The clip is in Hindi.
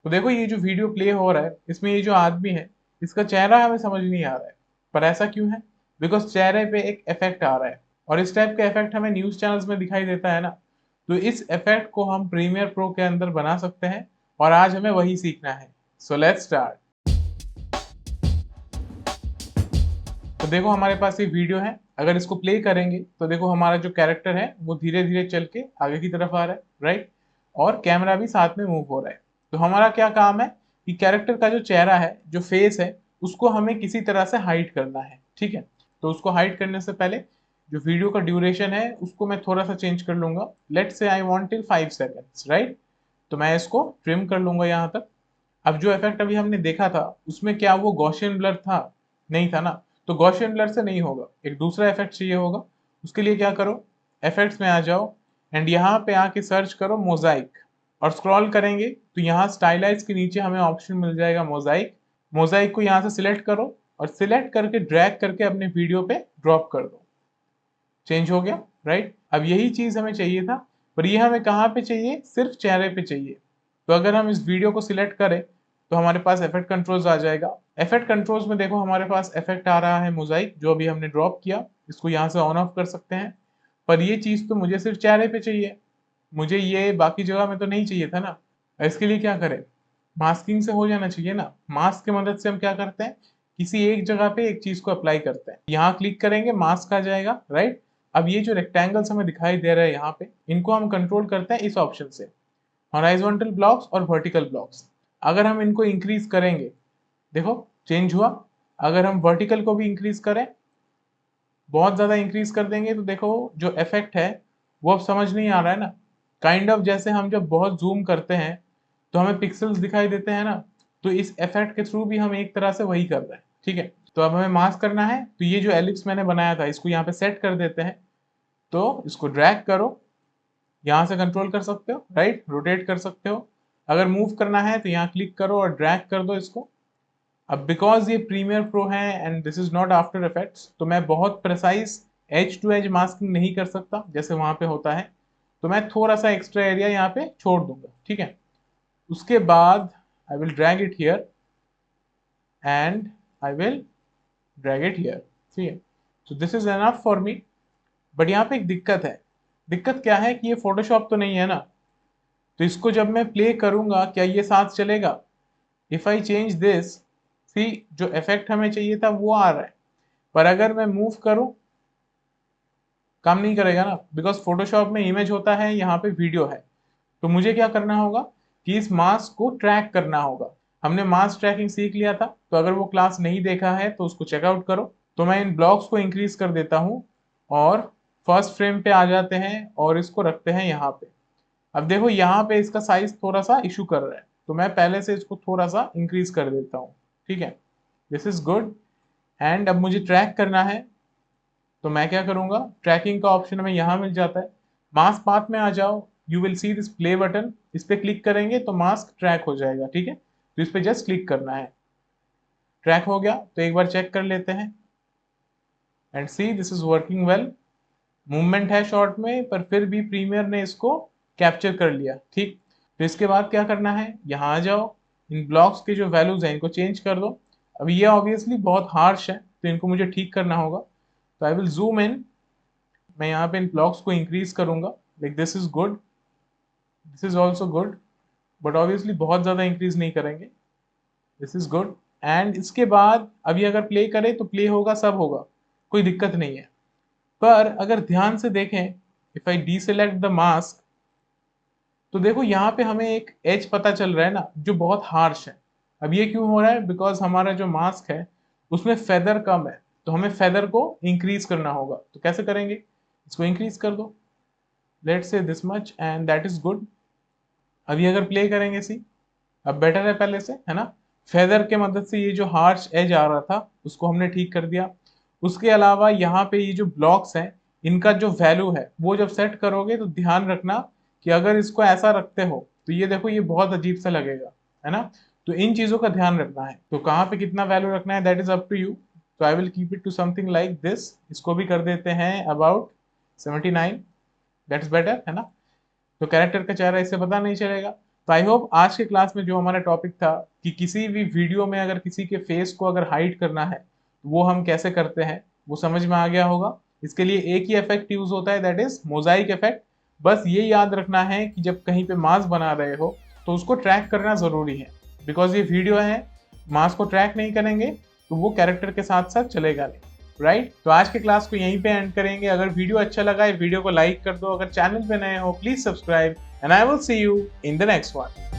तो देखो ये जो वीडियो प्ले हो रहा है इसमें ये जो आदमी है इसका चेहरा हमें समझ नहीं आ रहा है। पर ऐसा क्यों है? बिकॉज चेहरे पे एक इफेक्ट आ रहा है और इस टाइप का इफेक्ट हमें न्यूज चैनल्स में दिखाई देता है ना। तो इस इफेक्ट को हम प्रीमियर प्रो के अंदर बना सकते हैं और आज हमें वही सीखना है। So let's start. तो देखो हमारे पास ये वीडियो है, अगर इसको प्ले करेंगे तो देखो हमारा जो कैरेक्टर है वो धीरे धीरे चल के आगे की तरफ आ रहा है, राइट। और कैमरा भी साथ में मूव हो रहा है। तो हमारा क्या काम है कि कैरेक्टर का जो चेहरा है, जो फेस है, उसको हमें किसी तरह से हाइड करना है, ठीक है। तो उसको हाइड करने से पहले जो वीडियो का ड्यूरेशन है उसको मैं थोड़ा सा चेंज कर लूंगा। Let's say I want till 5 seconds, right. तो मैं इसको ट्रिम कर लूंगा यहाँ तक। अब जो इफेक्ट अभी हमने देखा था उसमें क्या वो गॉसियन ब्लर था? नहीं था ना। तो गॉसियन ब्लर से नहीं होगा, एक दूसरा इफेक्ट चाहिए होगा। उसके लिए क्या करो, इफेक्ट्स में आ जाओ एंड यहाँ पे आके सर्च करो मोजाइक और स्क्रॉल करेंगे तो यहाँ स्टाइलाइज के नीचे हमें ऑप्शन मिल जाएगा मोजाइक। मोजाइक को यहाँ से सिलेक्ट करो और सिलेक्ट करके ड्रैग करके अपने वीडियो पे ड्रॉप कर दो। चेंज हो गया, राइट। अब यही चीज हमें चाहिए था, पर ये हमें कहाँ पे चाहिए? सिर्फ चेहरे पे चाहिए। तो अगर हम इस वीडियो को सिलेक्ट करें तो हमारे पास इफेक्ट कंट्रोल्स आ जाएगा। इफेक्ट कंट्रोल्स में देखो हमारे पास इफेक्ट आ रहा है मोजाइक, जो अभी हमने ड्रॉप किया। इसको यहाँ से ऑन ऑफ कर सकते हैं। पर ये चीज तो मुझे सिर्फ चेहरे पे चाहिए, मुझे ये बाकी जगह में तो नहीं चाहिए था ना। इसके लिए क्या करें? मास्किंग से हो जाना चाहिए ना। मास्क की मदद से हम क्या करते हैं, किसी एक जगह पे एक चीज को अप्लाई करते हैं। यहाँ क्लिक करेंगे, मास्क आ जाएगा, राइट। अब ये जो रेक्टेंगल्स हमें दिखाई दे रहे हैं यहाँ पे, इनको हम कंट्रोल करते हैं इस ऑप्शन से, हॉराइजॉन्टल ब्लॉक्स और वर्टिकल ब्लॉक्स। अगर हम इनको इंक्रीज करेंगे, देखो चेंज हुआ। अगर हम वर्टिकल को भी इंक्रीज करें, बहुत ज्यादा इंक्रीज कर देंगे, तो देखो जो इफेक्ट है वो अब समझ नहीं आ रहा है ना। काइंड ऑफ जैसे हम जब बहुत जूम करते हैं तो हमें पिक्सल्स दिखाई देते हैं ना। तो इस इफेक्ट के थ्रू भी हम एक तरह से वही कर रहे हैं, ठीक है। तो अब हमें मास्क करना है, तो ये जो एलिप्स मैंने बनाया था इसको यहाँ पे सेट कर देते हैं। तो इसको ड्रैग करो, यहाँ से कंट्रोल कर सकते हो, राइट, रोटेट कर सकते हो। अगर मूव करना है तो यहाँ क्लिक करो और ड्रैग कर दो इसको। अब बिकॉज ये प्रीमियर प्रो है and this is not After Effects, तो मैं बहुत precise edge to edge masking नहीं कर सकता जैसे वहां पे होता है। तो मैं थोड़ा सा एक्स्ट्रा एरिया यहाँ पे छोड़ दूंगा, ठीक है। उसके बाद I will drag it here and I will drag it here, ठीक है। So this is enough for me. But यहाँ पे एक दिक्कत है। दिक्कत क्या है कि ये फोटोशॉप तो नहीं है ना। तो इसको जब मैं प्ले करूंगा क्या ये साथ चलेगा? इफ आई चेंज दिस, सी जो इफेक्ट हमें चाहिए था वो आ रहा है, पर अगर मैं मूव करूं काम नहीं करेगा ना। बिकॉज फोटोशॉप में इमेज होता है, यहाँ पे वीडियो है। तो मुझे क्या करना होगा कि इस मास्क को ट्रैक करना होगा। हमने मास्क ट्रैकिंग सीख लिया था, तो अगर वो क्लास नहीं देखा है तो उसको चेकआउट करो। तो मैं इन ब्लॉक्स को इंक्रीज कर देता हूँ और फर्स्ट फ्रेम पे आ जाते हैं और इसको रखते हैं यहाँ पे। अब देखो यहाँ पे इसका साइज थोड़ा सा इशू कर रहा है, तो मैं पहले से इसको थोड़ा सा इंक्रीज कर देता हूँ, ठीक है। This is good. एंड अब मुझे ट्रैक करना है, तो मैं क्या करूंगा, ट्रैकिंग का ऑप्शन हमें यहाँ मिल जाता है। मास्क पाथ में आ जाओ, you will see this play button, इस पे क्लिक करेंगे तो मास्क ट्रैक हो जाएगा, ठीक है। तो इस पे जस्ट क्लिक करना है, ट्रैक हो गया। तो एक बार चेक कर लेते हैं and see this is working well. Movement है शॉर्ट में, पर फिर भी प्रीमियर ने इसको कैप्चर कर लिया, ठीक। तो इसके बाद क्या करना है, यहाँ आ जाओ, इन ब्लॉक्स के जो वैल्यूज हैं इनको चेंज कर दो। अब ये ऑब्वियसली बहुत हार्श है तो इनको मुझे ठीक करना होगा। तो आई विल जूम इन, मैं यहाँ पे इन ब्लॉक्स को इंक्रीज करूंगा। Like this is good, this is also good, but obviously बहुत ज्यादा इंक्रीज नहीं करेंगे। This is good. एंड इसके बाद अभी अगर प्ले करें तो प्ले होगा, सब होगा, कोई दिक्कत नहीं है। पर अगर ध्यान से देखें, if I deselect the mask, तो देखो यहाँ पे हमें एक एज पता चल रहा है ना जो बहुत हार्श है। अब ये क्यों हो रहा है? बिकॉज हमारा जो मास्क है उसमें फेदर कम है, तो हमें फेदर को इंक्रीज करना होगा। तो कैसे करेंगे? इसको इंक्रीज कर दो, let's say this much and that is good. अभी अगर प्ले करेंगे, सी अब बेटर है पहले से, है ना। फेदर के मदद से ये जो हार्श एज आ रहा था उसको हमने ठीक कर दिया। उसके अलावा यहाँ पे ये जो ब्लॉक्स हैं इनका जो वैल्यू है वो जब सेट करोगे तो ध्यान रखना कि अगर इसको ऐसा रखते हो तो ये देखो ये बहुत अजीब सा लगेगा, है ना। तो इन चीजों का ध्यान रखना है। तो कहाँ पे कितना वैल्यू रखना है that is up to you. तो I will keep it to something like this. इसको भी कर देते हैं अबाउट 79, दैट्स बेटर, है ना। तो कैरेक्टर का चेहरा इससे पता नहीं चलेगा। तो आई होप आज के क्लास में जो हमारा टॉपिक था कि किसी भी वीडियो में अगर किसी के फेस को अगर हाइड करना है तो वो हम कैसे करते हैं वो समझ में आ गया होगा। इसके लिए एक ही इफेक्ट यूज होता है, दैट इज मोजाइक इफेक्ट। बस ये याद रखना है कि जब कहीं पे मास बना रहे हो तो उसको ट्रैक करना जरूरी है, बिकॉज ये वीडियो है, मास को ट्रैक नहीं करेंगे तो वो कैरेक्टर के साथ साथ चलेगा नहीं, राइट। तो आज के क्लास को यहीं पे एंड करेंगे। अगर वीडियो अच्छा लगा है वीडियो को लाइक कर दो, अगर चैनल पे नए हो please subscribe, and I will see you in the next one.